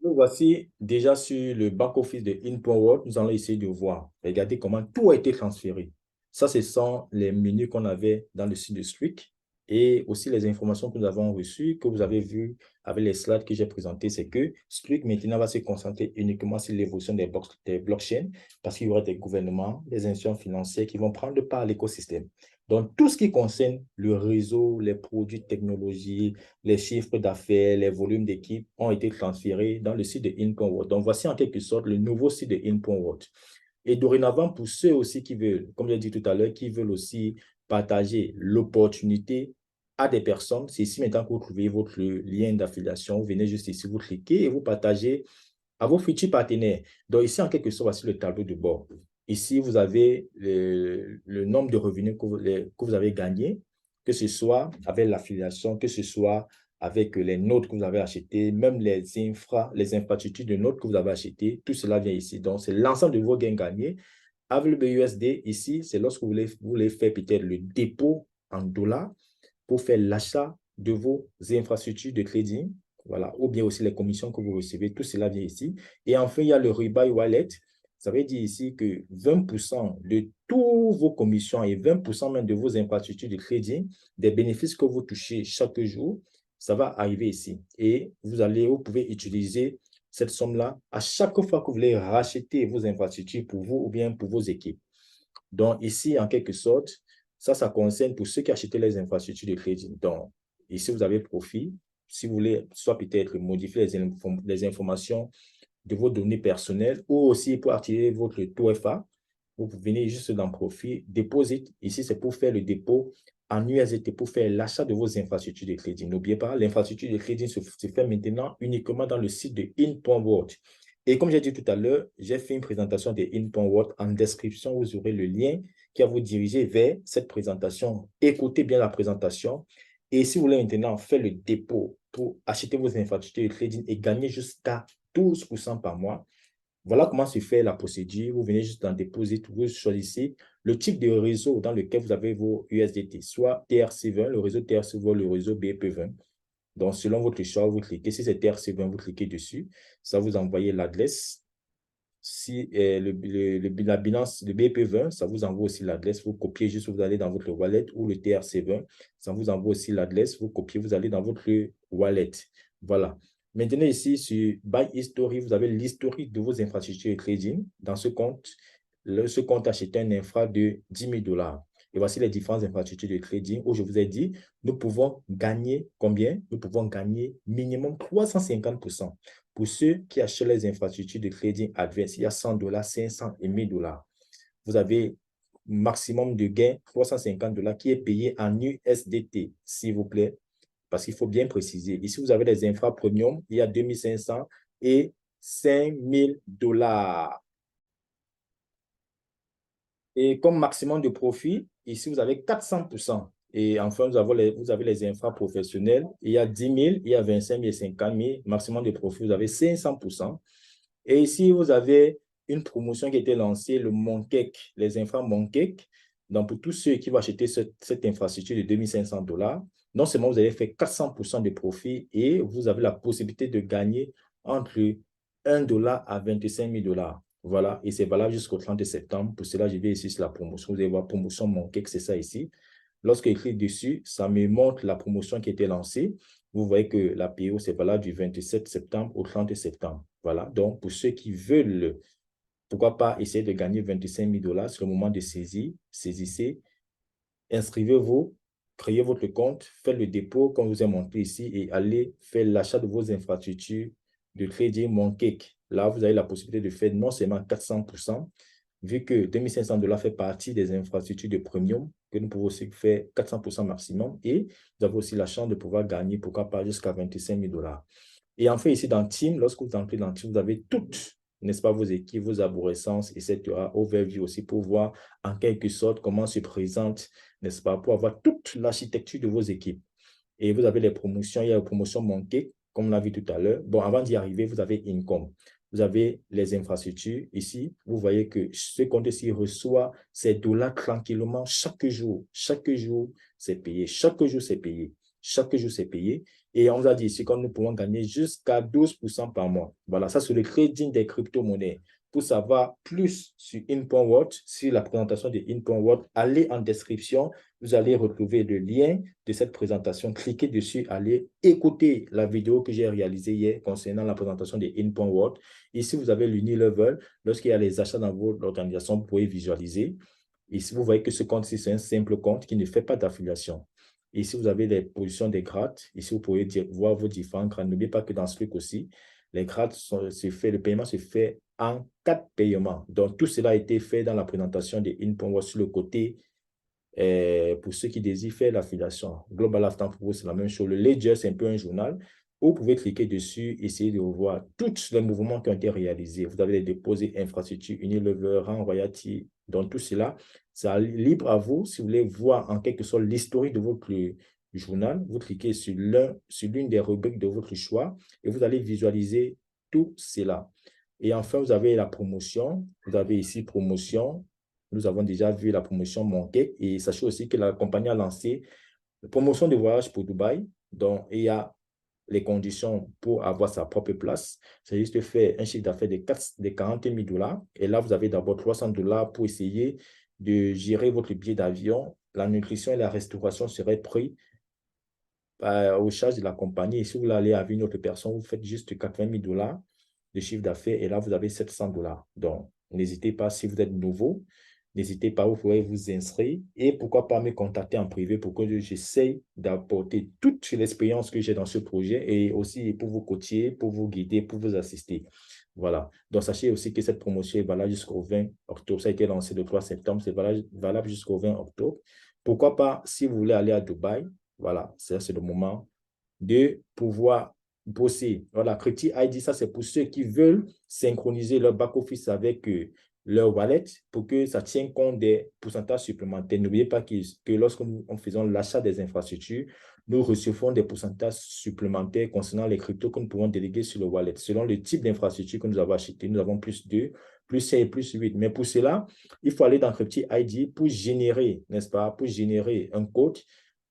Nous voici déjà sur le back-office de In.World. Nous allons essayer de voir. Regardez comment tout a été transféré. Ça, ce sont les menus qu'on avait dans le site de Slick et aussi les informations que nous avons reçues, que vous avez vues avec les slides que j'ai présentés, c'est que Slick maintenant va se concentrer uniquement sur l'évolution des blockchains parce qu'il y aura des gouvernements, des institutions financières qui vont prendre part à l'écosystème. Donc, tout ce qui concerne le réseau, les produits, technologies, les chiffres d'affaires, les volumes d'équipe ont été transférés dans le site de In.World. Donc, voici en quelque sorte le nouveau site de In.World. Et dorénavant, pour ceux aussi qui veulent, comme j'ai dit tout à l'heure, qui veulent aussi partager l'opportunité à des personnes, c'est ici maintenant que vous trouvez votre lien d'affiliation. Vous venez juste ici, vous cliquez et vous partagez à vos futurs partenaires. Donc, ici, en quelque sorte, voici le tableau de bord. Ici, vous avez le nombre de revenus que vous avez gagnés, que ce soit avec l'affiliation, que ce soit avec les notes que vous avez achetées, même les infrastructures de notes que vous avez achetées, tout cela vient ici. Donc, c'est l'ensemble de vos gains gagnés. Avec le BUSD, ici, c'est lorsque vous voulez faire peut-être le dépôt en dollars pour faire l'achat de vos infrastructures de trading, voilà, ou bien aussi les commissions que vous recevez, tout cela vient ici. Et enfin, il y a le Rebuy Wallet. Ça veut dire ici que 20% de toutes vos commissions et 20% même de vos infrastructures de trading, des bénéfices que vous touchez chaque jour, ça va arriver ici. Et vous pouvez utiliser cette somme-là à chaque fois que vous voulez racheter vos infrastructures pour vous ou bien pour vos équipes. Donc, ici, en quelque sorte, ça concerne pour ceux qui achètent les infrastructures de crédit. Donc, ici, vous avez profit. Si vous voulez, soit peut-être modifier les informations de vos données personnelles ou aussi pour activer votre taux FA, vous venez juste dans Profit, Deposit. Ici, c'est pour faire le dépôt en USDT, pour faire l'achat de vos infrastructures de crédit. N'oubliez pas, l'infrastructure de crédit se fait maintenant uniquement dans le site de In.World. Et comme j'ai dit tout à l'heure, j'ai fait une présentation de In.World. En description, vous aurez le lien qui va vous diriger vers cette présentation. Écoutez bien la présentation. Et si vous voulez maintenant faire le dépôt pour acheter vos infrastructures de trading et gagner jusqu'à 12% par mois, voilà comment se fait la procédure. Vous venez juste dans Deposit, vous choisissez le type de réseau dans lequel vous avez vos USDT, soit TRC20, le réseau TRC20, le réseau BEP20. Donc, selon votre choix, vous cliquez. Si c'est TRC20, vous cliquez dessus. Ça vous envoie l'adresse. Si la Binance, le BEP20, ça vous envoie aussi l'adresse. Vous copiez juste, vous allez dans votre wallet ou le TRC20. Ça vous envoie aussi l'adresse. Vous copiez, vous allez dans votre wallet. Voilà. Maintenant, ici, sur Buy History, vous avez l'historique de vos infrastructures de trading. Dans ce compte, ce compte achète un infra de 10 000 $. Et voici les différentes infrastructures de trading où je vous ai dit, nous pouvons gagner combien? Nous pouvons gagner minimum 350%. Pour ceux qui achètent les infrastructures de trading adverse, il y a $100, 500 et $1000. Vous avez maximum de gain, $350 qui est payé en USDT, s'il vous plaît, parce qu'il faut bien préciser. Ici, vous avez les infra premium, il y a 2500 et $5000. Et comme maximum de profit, ici, vous avez 400%. Et enfin, vous avez les infra professionnels. Il y a 10 000, il y a 25 000 et 50 000. Maximum de profit, vous avez 500%. Et ici, vous avez une promotion qui a été lancée, le Mooncake, les infra Mooncake. Donc, pour tous ceux qui vont acheter cette infrastructure de $2500, non seulement vous avez fait 400% de profit et vous avez la possibilité de gagner entre $1 à $25 000. Voilà, et c'est valable jusqu'au 30 septembre. Pour cela, je vais ici sur la promotion. Vous allez voir promotion Mooncake, c'est ça ici. Lorsque j'écris dessus, ça me montre la promotion qui a été lancée. Vous voyez que la PO, c'est valable du 27 septembre au 30 septembre. Voilà, donc pour ceux qui veulent, pourquoi pas essayer de gagner $25 000, c'est le moment de saisir, saisissez, inscrivez-vous, créez votre compte, faites le dépôt comme je vous ai montré ici et allez faire l'achat de vos infrastructures de trading Mooncake. Là, vous avez la possibilité de faire non seulement 400%, vu que $2500 fait partie des infrastructures de premium, que nous pouvons aussi faire 400% maximum et vous avez aussi la chance de pouvoir gagner, pourquoi pas, jusqu'à $25 000. Et en fait, ici dans Team, lorsque vous entrez dans Team, vous avez toutes, n'est-ce pas, vos équipes, vos arborescences, etc. Overview aussi pour voir en quelque sorte comment se présente, n'est-ce pas, pour avoir toute l'architecture de vos équipes. Et vous avez les promotions, il y a les promotions manquées, comme on l'a vu tout à l'heure. Bon, avant d'y arriver, vous avez Income. Vous avez les infrastructures ici. Vous voyez que ce compte-ci reçoit ces dollars tranquillement chaque jour. Chaque jour, c'est payé. Chaque jour, c'est payé. Chaque jour, c'est payé. Et on vous a dit ici que nous pouvons gagner jusqu'à 12% par mois. Voilà, ça, c'est le trading des crypto-monnaies. Pour savoir plus sur InPointWorld, sur la présentation de InPointWorld, allez en description. Vous allez retrouver le lien de cette présentation. Cliquez dessus, allez écouter la vidéo que j'ai réalisée hier concernant la présentation de InPointWorld. Ici, vous avez l'Unilevel. Lorsqu'il y a les achats dans votre organisation, vous pouvez visualiser. Ici, vous voyez que ce compte-ci, c'est un simple compte qui ne fait pas d'affiliation. Ici, vous avez les positions des grades. Ici, vous pouvez voir vos différents grades. N'oubliez pas que dans ce truc aussi, les grades, le paiement se fait en 4 paiements. Donc, tout cela a été fait dans la présentation de InPointWorld sur le côté. Pour ceux qui désirent faire l'affiliation. Global Lifetime pour vous, c'est la même chose. Le Ledger, c'est un peu un journal. Vous pouvez cliquer dessus, essayer de voir tous les mouvements qui ont été réalisés. Vous avez les déposés, infrastructures, Unilever, rang, royalty. Donc, tout cela, c'est libre à vous. Si vous voulez voir en quelque sorte l'historique de votre journal, vous cliquez sur l'une des rubriques de votre choix et vous allez visualiser tout cela. Et enfin, vous avez la promotion. Vous avez ici promotion. Nous avons déjà vu la promotion manquer et sachez aussi que la compagnie a lancé la promotion de voyage pour Dubaï. Donc, il y a les conditions pour avoir sa propre place. C'est juste de faire un chiffre d'affaires de 40 000 $. Et là, vous avez d'abord $300 pour essayer de gérer votre billet d'avion. La nutrition et la restauration seraient pris aux charges de la compagnie. Et si vous voulez aller avec une autre personne, vous faites juste 80 000 $ de chiffre d'affaires et là, vous avez $700. Donc, n'hésitez pas, si vous êtes nouveau, n'hésitez pas, vous pouvez vous inscrire et pourquoi pas me contacter en privé pour que j'essaye d'apporter toute l'expérience que j'ai dans ce projet et aussi pour vous coacher, pour vous guider, pour vous assister. Voilà. Donc, sachez aussi que cette promotion est valable jusqu'au 20 octobre. Ça a été lancé le 3 septembre. C'est valable jusqu'au 20 octobre. Pourquoi pas, si vous voulez aller à Dubaï, voilà, c'est le moment de pouvoir bosser. Voilà, Crypti ID, ça c'est pour ceux qui veulent synchroniser leur back-office avec leur wallet pour que ça tienne compte des pourcentages supplémentaires. N'oubliez pas que lorsque nous faisons l'achat des infrastructures, nous recevons des pourcentages supplémentaires concernant les cryptos que nous pouvons déléguer sur le wallet. Selon le type d'infrastructure que nous avons acheté, nous avons plus 2, plus 7 et plus 8. Mais pour cela, il faut aller dans Crypti ID pour générer, n'est-ce pas, pour générer un code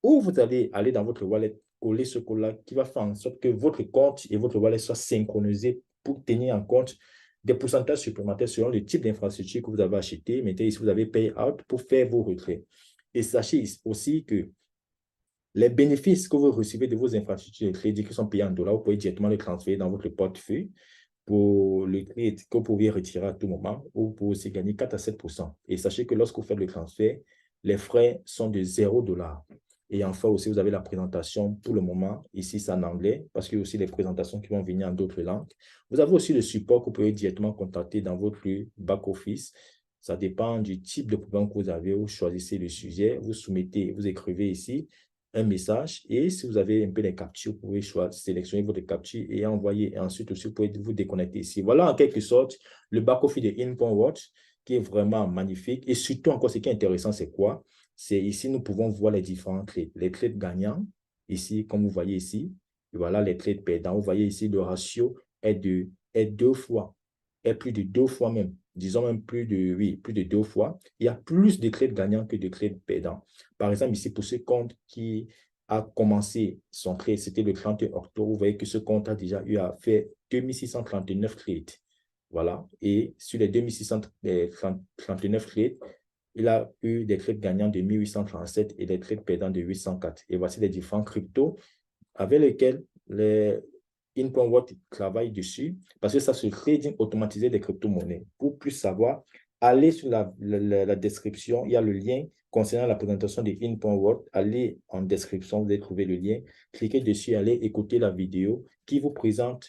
où vous allez aller dans votre wallet, coller ce code-là qui va faire en sorte que votre compte et votre wallet soient synchronisés pour tenir en compte des pourcentages supplémentaires selon le type d'infrastructure que vous avez acheté. Mettez ici, vous avez Payout pour faire vos retraits. Et sachez aussi que les bénéfices que vous recevez de vos infrastructures de crédit qui sont payés en dollars, vous pouvez directement les transférer dans votre portefeuille pour le trade que vous pouvez retirer à tout moment ou pour aussi gagner 4 à 7%. Et sachez que lorsque vous faites le transfert, les frais sont de $0. Et enfin aussi, vous avez la présentation pour le moment. Ici, c'est en anglais parce qu'il y a aussi les présentations qui vont venir en d'autres langues. Vous avez aussi le support que vous pouvez directement contacter dans votre back-office. Ça dépend du type de problème que vous avez. Vous choisissez le sujet, vous soumettez, vous écrivez ici un message. Et si vous avez un peu les captures, vous pouvez sélectionner votre capture et envoyer. Et ensuite aussi, vous pouvez vous déconnecter ici. Voilà en quelque sorte le back-office de InPointWatch qui est vraiment magnifique. Et surtout encore, ce qui est intéressant, c'est quoi? C'est ici, nous pouvons voir les différents trades. Les trades gagnants, ici, comme vous voyez ici, et voilà les trades perdants. Vous voyez ici, le ratio est 2 fois, est plus de 2 fois même. Disons même plus de 2 fois. Il y a plus de trades gagnants que de trades perdants. Par exemple, ici, pour ce compte qui a commencé son trade, c'était le 31 octobre, vous voyez que ce compte a déjà eu à faire 2639 trades. Voilà. Et sur les 2639 trades, il a eu des trades gagnants de 1837 et des trades perdants de 804. Et voici les différents cryptos avec lesquels les InPointWatch travaille dessus, parce que ça, c'est le trading automatisé des crypto-monnaies. Pour plus savoir, allez sur la description, il y a le lien concernant la présentation de InPointWatch. Allez en description, vous allez trouver le lien. Cliquez dessus, allez écouter la vidéo qui vous présente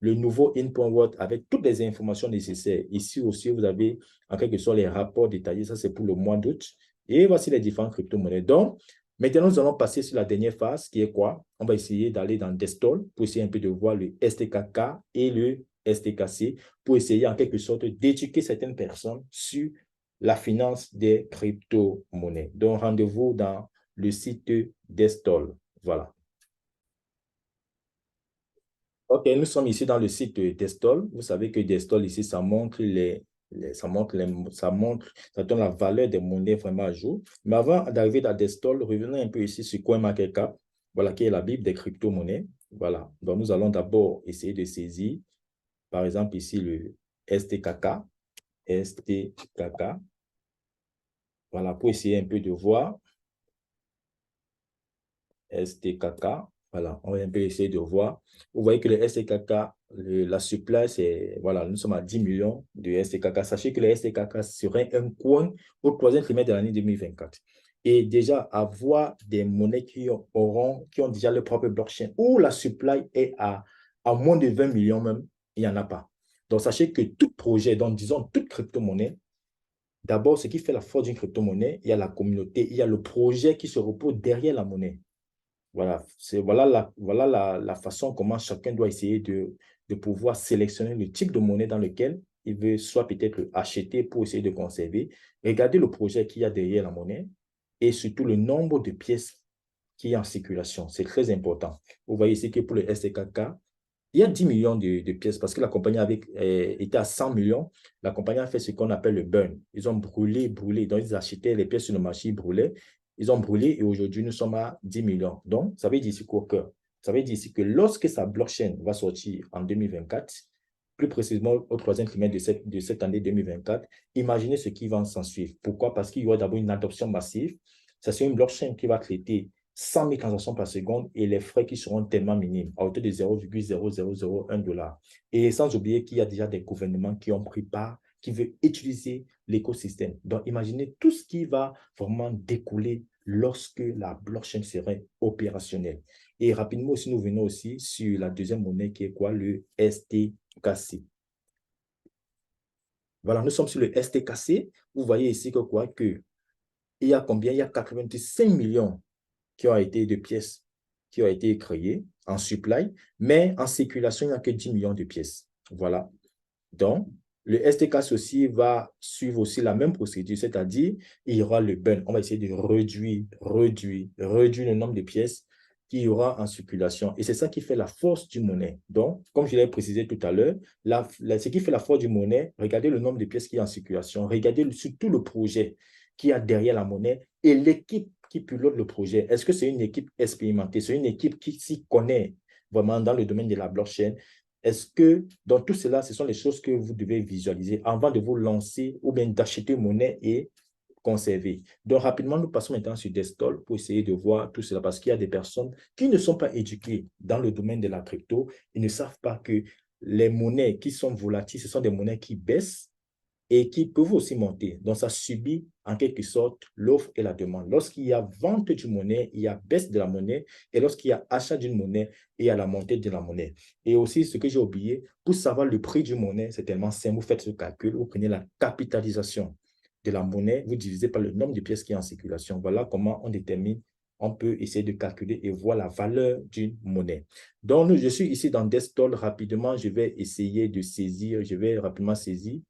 le nouveau InPointWatch avec toutes les informations nécessaires. Ici aussi, vous avez en quelque sorte les rapports détaillés. Ça, c'est pour le mois d'août. Et voici les différentes crypto-monnaies. Donc, maintenant, nous allons passer sur la dernière phase qui est quoi? On va essayer d'aller dans Destol pour essayer un peu de voir le STKK et le STKC pour essayer en quelque sorte d'éduquer certaines personnes sur la finance des crypto-monnaies. Donc, rendez-vous dans le site Destol. Voilà. OK, nous sommes ici dans le site de Destol. Vous savez que Destol, ici, ça montre ça donne la valeur des monnaies vraiment à jour. Mais avant d'arriver dans Destol, revenons un peu ici sur CoinMarketCap, voilà, qui est la Bible des crypto-monnaies. Voilà. Donc, nous allons d'abord essayer de saisir, par exemple, ici, le STKK. STKK. Voilà, pour essayer un peu de voir. STKK. Voilà, on va un peu essayer de voir. Vous voyez que le STKK, la supply, c'est, voilà, nous sommes à 10 millions de STKK. Sachez que le STKK serait un coin au troisième trimestre de l'année 2024. Et déjà, avoir des monnaies qui ont déjà leur propre blockchain, où la supply est à moins de 20 millions même, il n'y en a pas. Donc, sachez que tout projet, donc disons toute crypto-monnaie, d'abord, ce qui fait la force d'une crypto-monnaie, il y a la communauté, il y a le projet qui se repose derrière la monnaie. Voilà, voilà la façon comment chacun doit essayer de pouvoir sélectionner le type de monnaie dans lequel il veut soit peut-être acheter pour essayer de conserver. Regardez le projet qu'il y a derrière la monnaie et surtout le nombre de pièces qui est en circulation. C'est très important. Vous voyez ici que pour le STKK, il y a 10 millions de pièces parce que la compagnie était à 100 millions. La compagnie a fait ce qu'on appelle le burn. Ils ont brûlé. Donc, ils achetaient les pièces sur le marché, ils brûlaient. Ils ont brûlé et aujourd'hui, nous sommes à 10 millions. Donc, ça veut dire ici quoi que, ça veut dire ici que lorsque sa blockchain va sortir en 2024, plus précisément au troisième trimestre de cette année 2024, imaginez ce qui va s'en suivre. Pourquoi? Parce qu'il y aura d'abord une adoption massive. Ça, c'est une blockchain qui va traiter 100 000 transactions par seconde et les frais qui seront tellement minimes, à hauteur de 0,0001 $. Et sans oublier qu'il y a déjà des gouvernements qui ont pris part, qui veulent utiliser l'écosystème. Donc, imaginez tout ce qui va vraiment découler lorsque la blockchain serait opérationnelle. Et rapidement aussi, nous venons aussi sur la deuxième monnaie qui est quoi? Le STKC. Voilà, nous sommes sur le STKC. Vous voyez ici que quoi? Que il y a combien? Il y a 85 millions qui ont été de pièces qui ont été créées en supply, mais en circulation, il n'y a que 10 millions de pièces. Voilà. Donc, le STK aussi va suivre aussi la même procédure, c'est-à-dire il y aura le burn. On va essayer de réduire le nombre de pièces qu'il y aura en circulation. Et c'est ça qui fait la force du monnaie. Donc, comme je l'ai précisé tout à l'heure, ce qui fait la force du monnaie, regardez le nombre de pièces qui est en circulation, regardez surtout le projet qui y a derrière la monnaie et l'équipe qui pilote le projet. Est-ce que c'est une équipe expérimentée? C'est une équipe qui s'y connaît vraiment dans le domaine de la blockchain? Est-ce que dans tout cela, ce sont les choses que vous devez visualiser avant de vous lancer ou bien d'acheter monnaie et conserver? Donc, rapidement, nous passons maintenant sur Destol pour essayer de voir tout cela parce qu'il y a des personnes qui ne sont pas éduquées dans le domaine de la crypto. Ils ne savent pas que les monnaies qui sont volatiles, ce sont des monnaies qui baissent et qui peuvent aussi monter. Donc, ça subit en quelque sorte l'offre et la demande. Lorsqu'il y a vente d'une monnaie, il y a baisse de la monnaie. Et lorsqu'il y a achat d'une monnaie, il y a la montée de la monnaie. Et aussi, ce que j'ai oublié, pour savoir le prix d'une monnaie, c'est tellement simple. Vous faites ce calcul, vous prenez la capitalisation de la monnaie, vous divisez par le nombre de pièces qui est en circulation. Voilà comment on détermine, on peut essayer de calculer et voir la valeur d'une monnaie. Donc, je suis ici dans Desktop. Rapidement, je vais essayer de saisir, je vais rapidement saisir.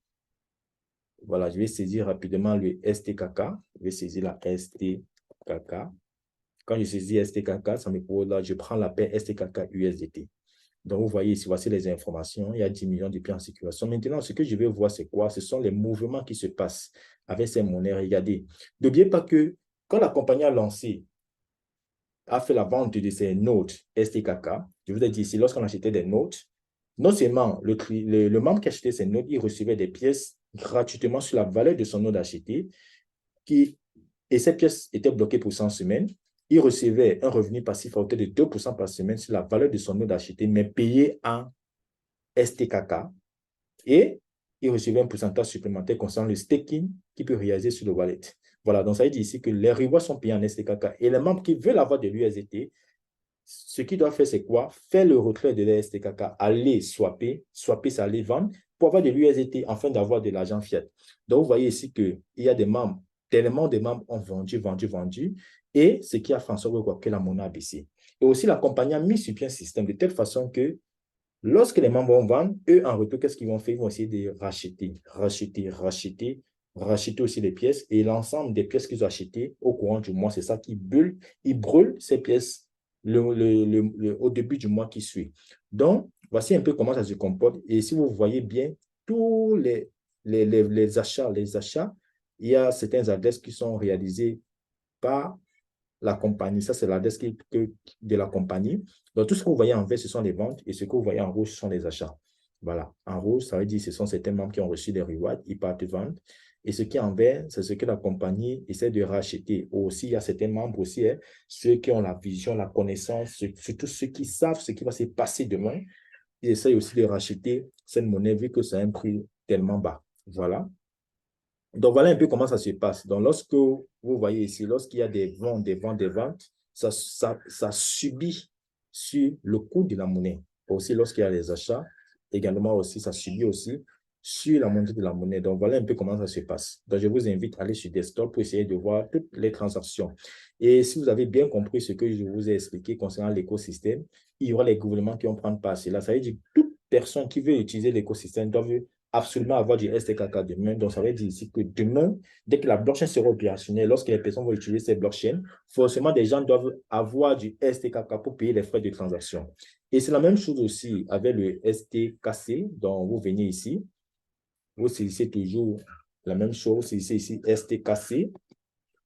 Voilà, je vais saisir rapidement le STKK. Je vais saisir la STKK. Quand je saisis STKK, ça me pose là, je prends la paire STKK USDT. Donc, vous voyez ici, voici les informations. Il y a 10 millions de pieds en circulation. Maintenant, ce que je vais voir, c'est quoi? Ce sont les mouvements qui se passent avec ces monnaies. Regardez. N'oubliez pas que quand la compagnie a lancé, a fait la vente de ses notes STKK, je vous ai dit ici, lorsqu'on achetait des notes, non seulement le membre qui achetait ses notes, il recevait des pièces gratuitement sur la valeur de son note acheté, et ces pièces étaient bloquées pour 100 semaines. Il recevait un revenu passif à hauteur de 2% par semaine sur la valeur de son note acheté, mais payé en STKK. Et il recevait un pourcentage supplémentaire concernant le staking qu'il peut réaliser sur le wallet. Voilà, donc ça veut dire ici que les rewards sont payés en STKK. Et les membres qui veulent avoir de l'USDT, ce qu'ils doivent faire, c'est quoi? Faire le retrait de la STKK, aller swapper, c'est aller vendre pour avoir de l'USDT afin d'avoir de l'argent fiat. Donc, vous voyez ici qu'il y a des membres, tellement de membres ont vendu, et ce qui a fait en sorte que la monnaie a baissé. Et aussi, la compagnie a mis sur pied un système de telle façon que lorsque les membres vont vendre, eux, en retour, qu'est-ce qu'ils vont faire? Ils vont essayer de racheter aussi les pièces, et l'ensemble des pièces qu'ils ont achetées au courant du mois, c'est ça qui brûle. Ils brûlent ces pièces au début du mois qui suit. Donc, voici un peu comment ça se comporte. Et si vous voyez bien, tous les achats, il y a certaines adresses qui sont réalisées par la compagnie. Ça, c'est l'adresse de la compagnie. Donc, tout ce que vous voyez en vert, ce sont les ventes, et ce que vous voyez en rouge, ce sont les achats. Voilà. En rouge, ça veut dire que ce sont certains membres qui ont reçu des rewards, ils partent vendre. Et ce qui est en vert, c'est ce que la compagnie essaie de racheter. Aussi, il y a certains membres aussi, hein, ceux qui ont la vision, la connaissance, surtout ceux qui savent ce qui va se passer demain. Ils essayent aussi de racheter cette monnaie vu que c'est un prix tellement bas. Voilà. Donc, voilà un peu comment ça se passe. Donc, lorsque vous voyez ici, lorsqu'il y a des ventes, ça subit sur le coût de la monnaie. Aussi, lorsqu'il y a les achats, également aussi, ça subit aussi sur la montée de la monnaie. Donc, voilà un peu comment ça se passe. Donc, je vous invite à aller sur Desktop pour essayer de voir toutes les transactions. Et si vous avez bien compris ce que je vous ai expliqué concernant l'écosystème, il y aura les gouvernements qui vont prendre part à cela. Ça veut dire que toute personne qui veut utiliser l'écosystème doit absolument avoir du STKK demain. Donc, ça veut dire ici que demain, dès que la blockchain sera opérationnelle, lorsque les personnes vont utiliser cette blockchain, forcément, des gens doivent avoir du STKK pour payer les frais de transaction. Et c'est la même chose aussi avec le STKC. Donc, vous venez ici, vous saisissez toujours la même chose, vous saisissez ici STKC.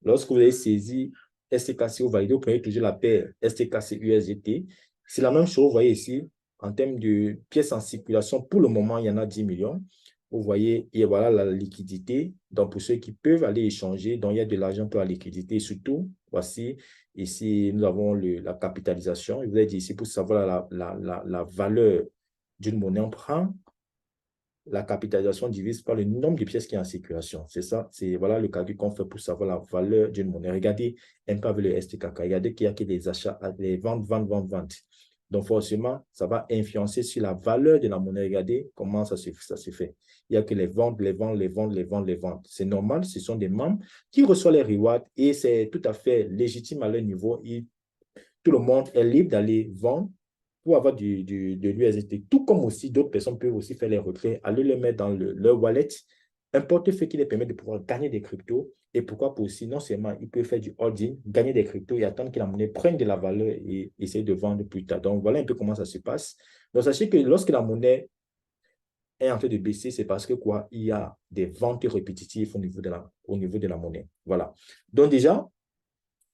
Lorsque vous avez saisi STKC, vous validez, vous prenez toujours la paire STKC USDT. C'est la même chose, vous voyez ici, en termes de pièces en circulation, pour le moment, il y en a 10 millions. Vous voyez, et voilà la liquidité. Donc, pour ceux qui peuvent aller échanger, donc il y a de l'argent pour la liquidité. Et surtout, voici, ici, nous avons la capitalisation. Je vous ai dit ici, pour savoir la valeur d'une monnaie, on prend la capitalisation divise par le nombre de pièces qui est en circulation. C'est ça, c'est voilà le calcul qu'on fait pour savoir la valeur d'une monnaie. Regardez un peu avec le STKK. Regardez qu'il y a que des achats, des ventes. Donc, forcément, ça va influencer sur la valeur de la monnaie. Regardez comment ça se fait. Il n'y a que les ventes. C'est normal, ce sont des membres qui reçoivent les rewards et c'est tout à fait légitime à leur niveau. Tout le monde est libre d'aller vendre pour avoir de l'USDT. Tout comme aussi, d'autres personnes peuvent aussi faire les retraits, aller les mettre dans leur wallet, un portefeuille qui les permet de pouvoir gagner des cryptos. Et pourquoi pas aussi, non seulement ils peuvent faire du holding, gagner des cryptos et attendre que la monnaie prenne de la valeur et essayer de vendre plus tard. Donc, voilà un peu comment ça se passe. Donc, sachez que lorsque la monnaie est en train de baisser, c'est parce que quoi? Il y a des ventes répétitives au niveau de la monnaie. Voilà. Donc, déjà,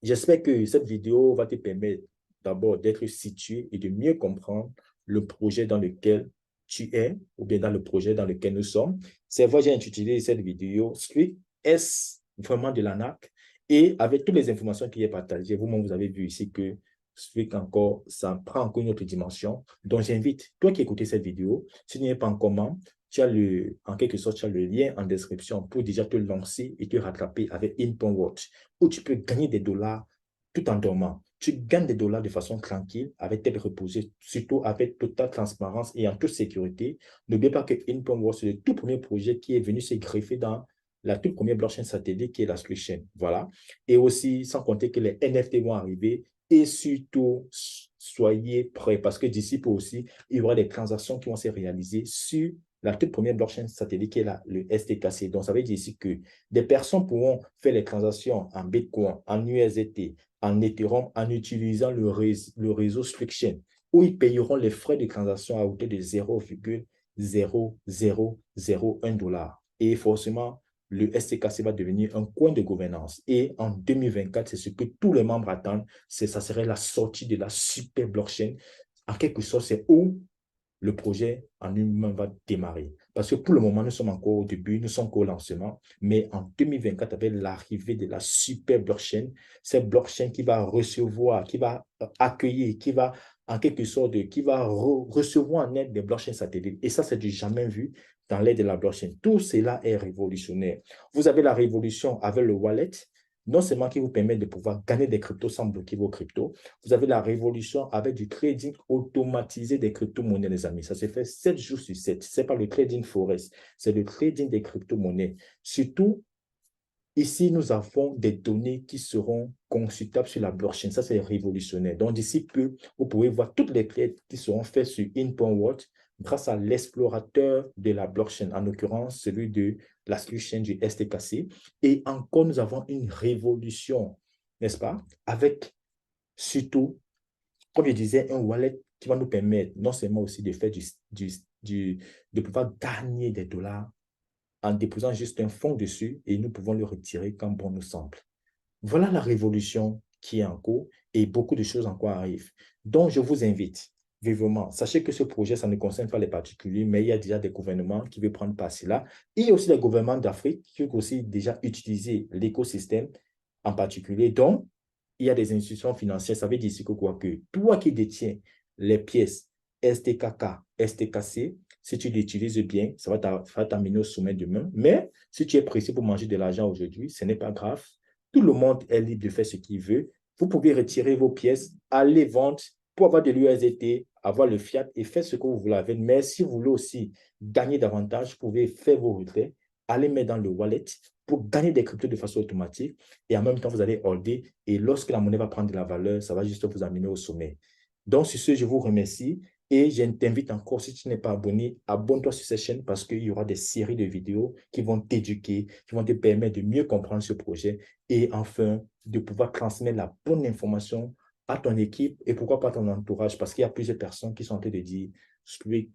j'espère que cette vidéo va te permettre d'abord d'être situé et de mieux comprendre le projet dans lequel tu es ou bien dans le projet dans lequel nous sommes. C'est vrai, j'ai intitulé cette vidéo Squeak, est-ce vraiment de l'arnaque? Et avec toutes les informations qui est partagées, vous-même, vous avez vu ici que Squeak encore, ça prend encore une autre dimension. Donc, j'invite, toi qui écoutes cette vidéo, si tu n'es pas encore membre, en quelque sorte, tu as le lien en description pour déjà te lancer et te rattraper avec Inpoint Watch, où tu peux gagner des dollars tout en dormant. Tu gagnes des dollars de façon tranquille, avec tête reposée, surtout avec totale transparence et en toute sécurité. N'oubliez pas que Inpoint Watch, c'est le tout premier projet qui est venu se greffer dans la toute première blockchain satellite qui est la Sluschain. Voilà. Et aussi, sans compter que les NFT vont arriver et surtout, soyez prêts parce que d'ici peu aussi, il y aura des transactions qui vont se réaliser sur la toute première blockchain satellite qui est le STKC. Donc, ça veut dire ici que des personnes pourront faire les transactions en Bitcoin, en USDT, en Ethereum en utilisant le réseau Sluschain où ils payeront les frais de transaction à hauteur de 0,0001 $. Et forcément, le STKC va devenir un coin de gouvernance. Et en 2024, c'est ce que tous les membres attendent, ça serait la sortie de la super blockchain. En quelque sorte, c'est où le projet en lui-même va démarrer. Parce que pour le moment, nous sommes encore au début, nous sommes encore au lancement, mais en 2024, avec l'arrivée de la super blockchain, cette blockchain qui va recevoir, qui va accueillir, qui va en quelque sorte, qui va recevoir en aide des blockchains satellites. Et ça, c'est du jamais vu dans l'aide de la blockchain. Tout cela est révolutionnaire. Vous avez la révolution avec le wallet, non seulement qui vous permet de pouvoir gagner des cryptos sans bloquer vos cryptos, vous avez la révolution avec du trading automatisé des crypto-monnaies, les amis. Ça se fait 7 jours sur 7. Ce n'est pas le trading forest, c'est le trading des crypto-monnaies. Surtout, ici, nous avons des données qui seront consultables sur la blockchain. Ça, c'est révolutionnaire. Donc, d'ici peu, vous pouvez voir toutes les trades qui seront faites sur In.World grâce à l'explorateur de la blockchain, en l'occurrence, celui de la solution du STKC. Et encore, nous avons une révolution, n'est-ce pas, avec surtout, comme je disais, un wallet qui va nous permettre non seulement aussi de faire de pouvoir gagner des dollars en déposant juste un fonds dessus et nous pouvons le retirer quand bon nous semble. Voilà la révolution qui est en cours et beaucoup de choses encore arrivent. Donc, je vous invite vivement. Sachez que ce projet, ça ne concerne pas les particuliers, mais il y a déjà des gouvernements qui veulent prendre part à cela. Il y a aussi des gouvernements d'Afrique qui ont aussi déjà utilisé l'écosystème en particulier. Donc, il y a des institutions financières. Ça veut dire ici que quoi que toi qui détiens les pièces STKK, STKC, si tu l'utilises bien, ça va t'amener au sommet demain. Mais si tu es pressé pour manger de l'argent aujourd'hui, ce n'est pas grave. Tout le monde est libre de faire ce qu'il veut. Vous pouvez retirer vos pièces, aller vendre pour avoir de l'USDT, avoir le fiat et faire ce que vous voulez avec. Mais si vous voulez aussi gagner davantage, vous pouvez faire vos retraits, aller mettre dans le wallet pour gagner des cryptos de façon automatique et en même temps, vous allez holder et lorsque la monnaie va prendre de la valeur, ça va juste vous amener au sommet. Donc, sur ce, je vous remercie. Et je t'invite encore, si tu n'es pas abonné, abonne-toi sur cette chaîne parce qu'il y aura des séries de vidéos qui vont t'éduquer, qui vont te permettre de mieux comprendre ce projet et enfin de pouvoir transmettre la bonne information à ton équipe et pourquoi pas à ton entourage parce qu'il y a plusieurs personnes qui sont en train de dire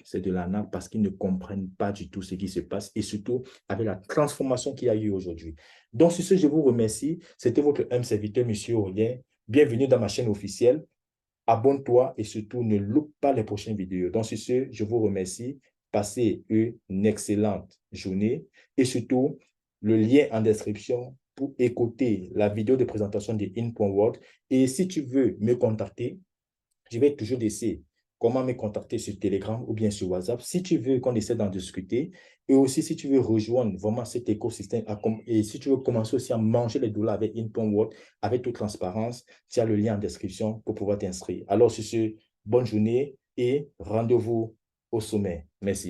c'est de l'arnaque parce qu'ils ne comprennent pas du tout ce qui se passe et surtout avec la transformation qu'il y a eu aujourd'hui. Donc, sur ce, je vous remercie. C'était votre humble serviteur, M. Aurélien. Bienvenue dans ma chaîne officielle. Abonne-toi et surtout ne loupe pas les prochaines vidéos. Donc, sur ce, je vous remercie. Passez une excellente journée et surtout le lien en description pour écouter la vidéo de présentation de In.World. Et si tu veux me contacter, je vais toujours laisser comment me contacter sur Telegram ou bien sur WhatsApp si tu veux qu'on essaie d'en discuter. Et aussi, si tu veux rejoindre vraiment cet écosystème et si tu veux commencer aussi à manger les dollars avec In.World, avec toute transparence, tu as le lien en description pour pouvoir t'inscrire. Alors, sur ce, bonne journée et rendez-vous au sommet. Merci.